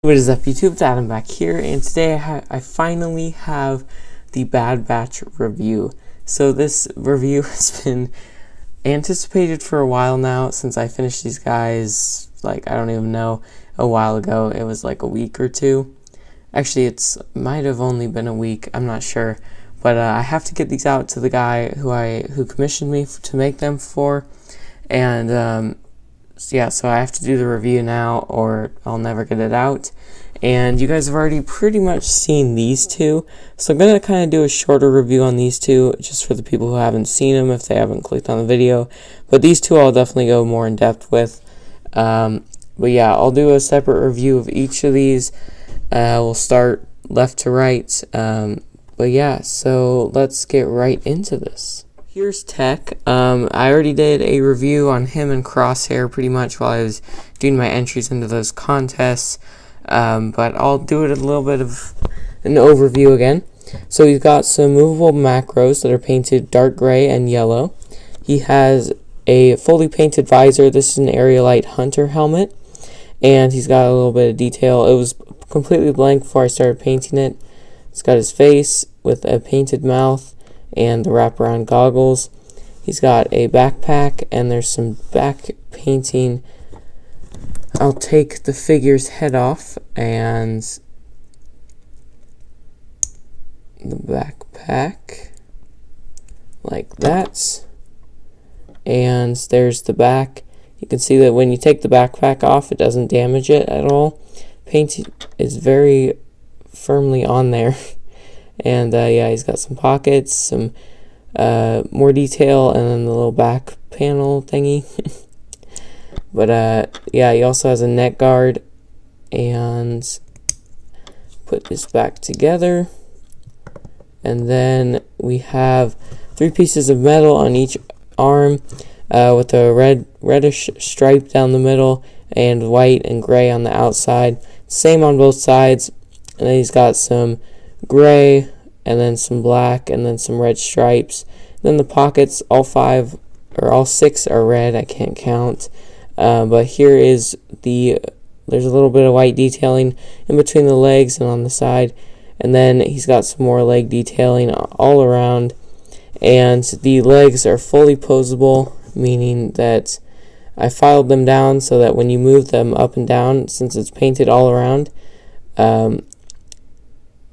What is up, YouTube? It's Adam back here, and today I finally have the Bad Batch review. So this review has been anticipated for a while now, since I finished these guys, like, I don't even know, a while ago. It was like a week or two. Actually, it might have only been a week, I'm not sure. But I have to get these out to the guy who commissioned me to make them for, and yeah, so I have to do the review now or I'll never get it out. And you guys have already pretty much seen these two, so I'm going to kind of do a shorter review on these two, just for the people who haven't seen them if they haven't clicked on the video. But these two I'll definitely go more in depth with. But yeah, I'll do a separate review of each of these. We'll start left to right. But yeah, so let's get right into this. Here's Tech. I already did a review on him and Crosshair pretty much while I was doing my entries into those contests, but I'll do it a little bit of an overview again. So he's got some movable macros that are painted dark gray and yellow. He has a fully painted visor. This is an Aerolite Hunter helmet, and he's got a little bit of detail. It was completely blank before I started painting it. It's got his face with a painted mouth and the wraparound goggles. He's got a backpack, and there's some back painting. I'll take the figure's head off and the backpack like that, and there's the back. You can see that when you take the backpack off, it doesn't damage it at all. Paint is very firmly on there. And yeah, he's got some pockets, some more detail, and then the little back panel thingy. But yeah, he also has a neck guard. And put this back together. And then we have 3 pieces of metal on each arm, with a reddish stripe down the middle and white and gray on the outside. Same on both sides. And then he's got some gray, and then some black, and then some red stripes. Then the pockets, all 6 are red. I can't count. But here is there's a little bit of white detailing in between the legs and on the side. And then he's got some more leg detailing all around. And the legs are fully posable, meaning that I filed them down so that when you move them up and down, since it's painted all around,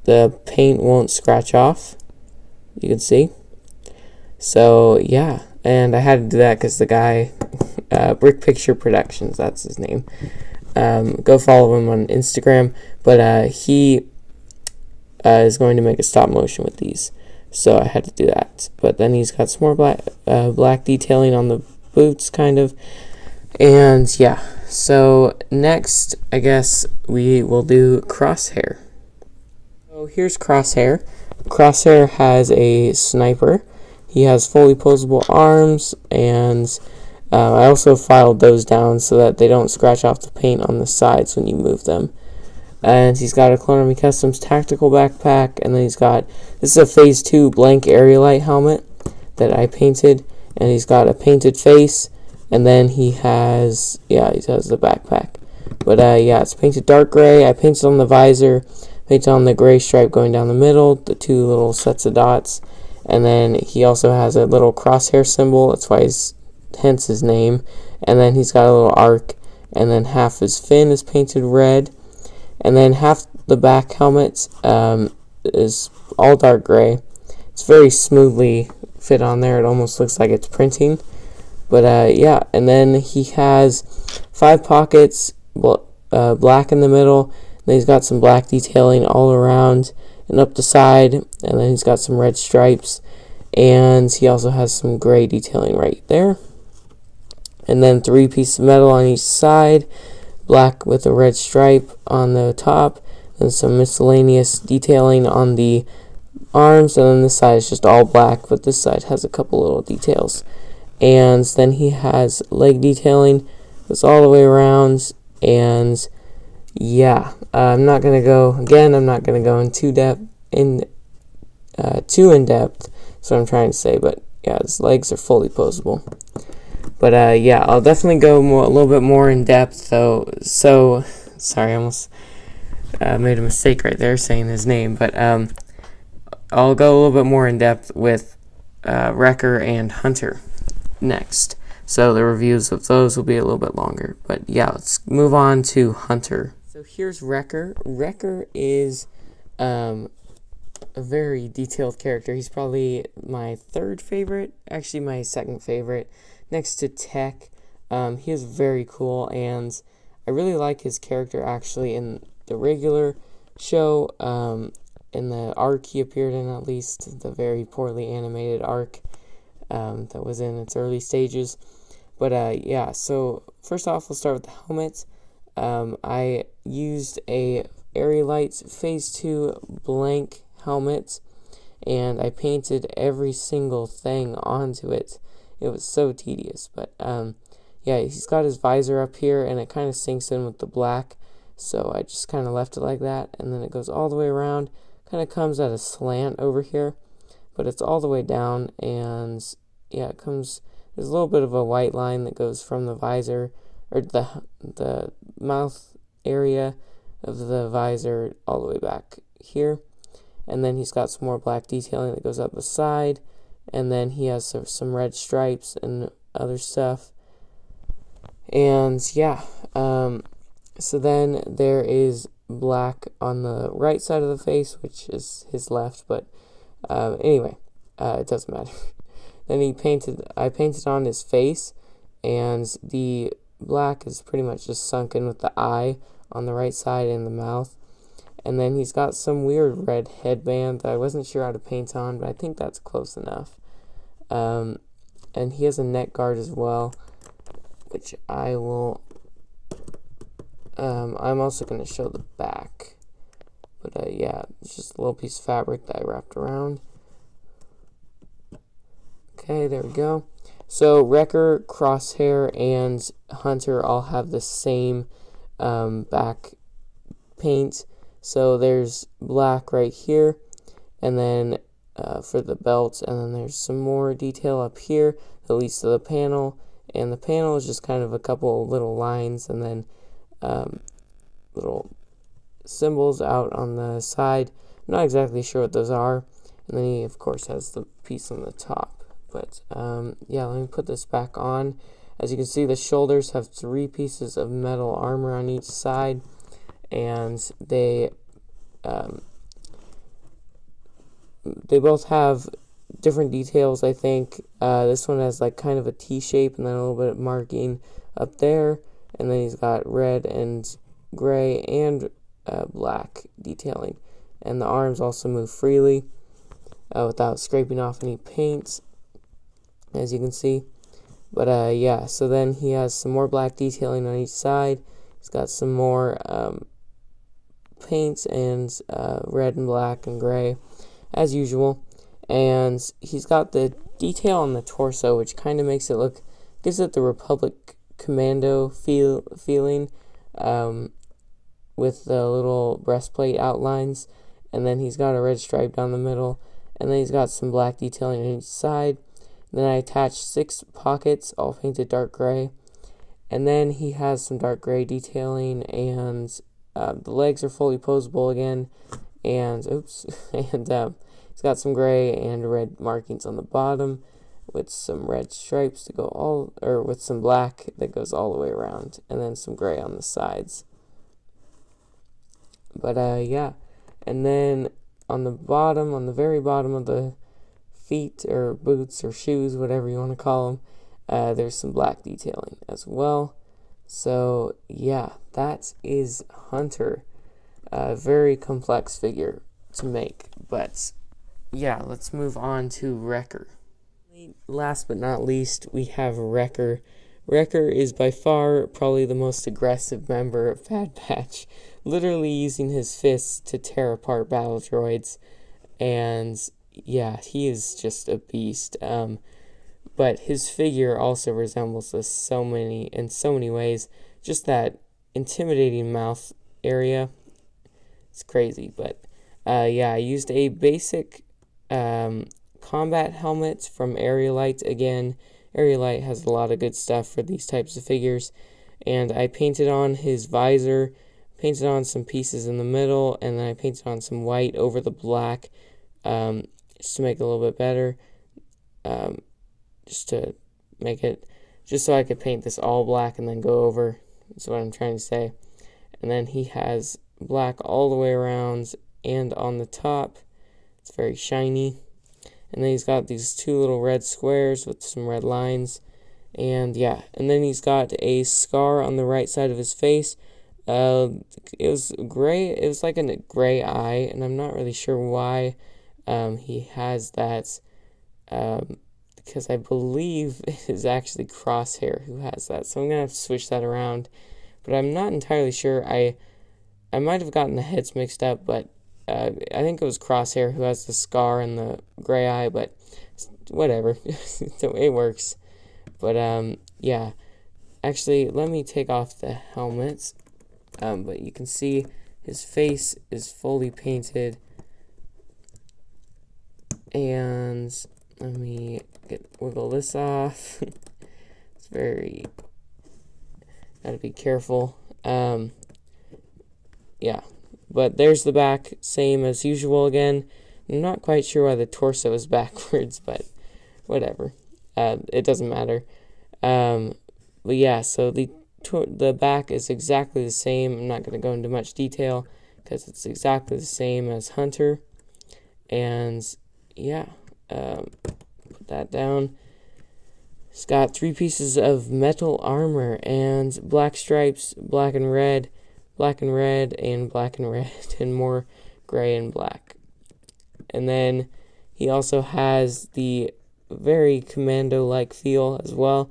the paint won't scratch off. You can see. So yeah, and I had to do that because the guy, Brick Picture Productions, that's his name. Go follow him on Instagram. But he is going to make a stop motion with these, so I had to do that. But then he's got some more black detailing on the boots, kind of. And yeah, so next, I guess we will do Crosshair. So here's Crosshair. Crosshair has a sniper. He has fully posable arms, and I also filed those down so that they don't scratch off the paint on the sides when you move them. And he's got a Clone Army Customs tactical backpack, and then this is a Phase 2 blank Aerolite helmet that I painted, and he's got a painted face, and then he has the backpack. But yeah, it's painted dark gray. I painted on the visor, painted on the gray stripe going down the middle, the 2 little sets of dots, and then he also has a little crosshair symbol. That's why hence his name. And then he's got a little arc, and then half his fin is painted red, and then half the back helmet is all dark gray. It's very smoothly fit on there. It almost looks like it's printing. But yeah, and then he has 5 pockets, black in the middle. Then he's got some black detailing all around and up the side, and then he's got some red stripes, and he also has some gray detailing right there. And then 3 pieces of metal on each side, black with a red stripe on the top, and some miscellaneous detailing on the arms, and then this side is just all black, but this side has a couple little details. And then he has leg detailing that's all the way around, and yeah, I'm not going to go in too in depth, that's what I'm trying to say, but yeah, his legs are fully posable. But yeah, I'll definitely go a little bit more in depth, though. So sorry, I almost Made a mistake right there saying his name, but I'll go a little bit more in depth with Wrecker and Hunter next. So the reviews of those will be a little bit longer. But yeah, let's move on to Hunter. So here's Wrecker. Wrecker is a very detailed character. He's probably my third favorite, actually my second favorite, next to Tech. He is very cool, and I really like his character actually in the regular show, in the arc he appeared in, at least, the very poorly animated arc that was in its early stages. But yeah, so first off, we'll start with the helmet. I used a Aerolite Phase 2 blank helmet, and I painted every single thing onto it. It was so tedious, but yeah, he's got his visor up here, and it kind of sinks in with the black, so I just kind of left it like that, and then it goes all the way around, kind of comes at a slant over here, but it's all the way down, and yeah, it comes, there's a little bit of a white line that goes from the visor, or the mouth area of the visor all the way back here, and then he's got some more black detailing that goes up the side, and then he has some red stripes and other stuff. And yeah, so then there is black on the right side of the face, which is his left, but anyway, it doesn't matter. Then I painted on his face, and the black is pretty much just sunk in with the eye on the right side and the mouth. And then he's got some weird red headband that I wasn't sure how to paint on, but I think that's close enough. And he has a neck guard as well, which I will, I'm also going to show the back. But yeah, it's just a little piece of fabric that I wrapped around. Okay, there we go. So Wrecker, Crosshair, and Hunter all have the same back paint. So there's black right here, and then for the belt, and then there's some more detail up here that leads to the panel, and the panel is just kind of a couple little lines, and then little symbols out on the side. I'm not exactly sure what those are, and then he of course has the piece on the top. But yeah, let me put this back on. As you can see, the shoulders have 3 pieces of metal armor on each side, and they both have different details, I think. This one has like kind of a T shape and then a little bit of marking up there, and then he's got red and gray and black detailing, and the arms also move freely without scraping off any paint, as you can see. But yeah, so then he has some more black detailing on each side. He's got some more paints and red and black and gray as usual, and he's got the detail on the torso, which kind of makes it look, gives it the Republic Commando feeling, with the little breastplate outlines, and then he's got a red stripe down the middle, and then he's got some black detailing on each side. And then I attached 6 pockets, all painted dark gray, and then he has some dark gray detailing, and the legs are fully posable again, and oops, and he's got some gray and red markings on the bottom, with some red stripes to go all, or with some black that goes all the way around, and then some gray on the sides. But yeah, and then on the bottom, on the very bottom of the feet or boots or shoes, whatever you want to call them, there's some black detailing as well. So yeah, that is Hunter. A very complex figure to make, but yeah, let's move on to Wrecker. Last but not least, we have Wrecker. Wrecker is by far probably the most aggressive member of Bad Batch, literally using his fists to tear apart battle droids, and yeah, he is just a beast. But his figure also resembles this in so many ways. Just that intimidating mouth area. It's crazy, but yeah, I used a basic combat helmet from Aerolite again. Aerolite has a lot of good stuff for these types of figures, and I painted on his visor, painted on some pieces in the middle, and then I painted on some white over the black, just to make it a little bit better, just to make it, just so I could paint this all black and then go over. That's what I'm trying to say. And then he has black all the way around and on the top. It's very shiny. And then he's got these two little red squares with some red lines. And yeah, and then he's got a scar on the right side of his face. It was gray. It was like a gray eye, and I'm not really sure why he has that. Because I believe it is actually Crosshair who has that. So I'm gonna have to switch that around. But I'm not entirely sure. I might have gotten the heads mixed up, but I think it was Crosshair who has the scar and the gray eye. But whatever, it works. But yeah. Actually, let me take off the helmet. But you can see his face is fully painted. And let me wiggle this off. It's very, gotta be careful. Yeah, but there's the back, same as usual again. I'm not quite sure why the torso is backwards, but whatever. It doesn't matter. But yeah, so the back is exactly the same. I'm not going to go into much detail because it's exactly the same as Hunter. And yeah, put that down. It's got 3 pieces of metal armor and black stripes, black and red, black and red, and black and red, and more gray and black. And then he also has the very commando-like feel as well.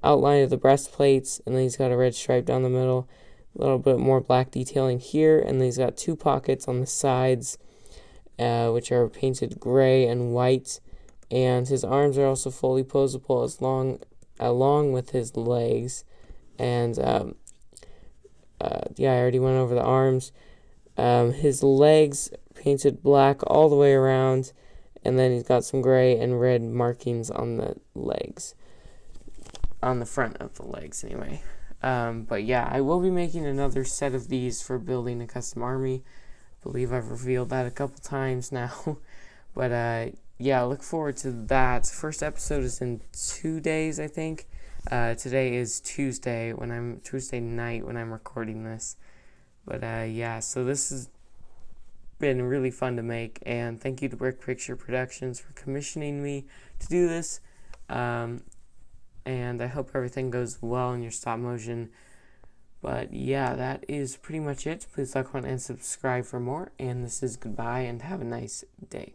Outline of the breastplates, and then he's got a red stripe down the middle, a little bit more black detailing here, and then he's got 2 pockets on the sides, which are painted gray and white, and his arms are also fully posable along with his legs. And yeah, I already went over the arms. His legs painted black all the way around, and then he's got some gray and red markings on the legs. On the front of the legs, anyway. But yeah, I will be making another set of these for building a custom army. I believe I've revealed that a couple times now. But yeah, look forward to that. First episode is in 2 days, I think. Today is Tuesday night when I'm recording this. But yeah, so this has been really fun to make, and thank you to Brick Picture Productions for commissioning me to do this. And I hope everything goes well in your stop motion. But yeah, that is pretty much it. Please like, comment, and subscribe for more. And this is goodbye, and have a nice day.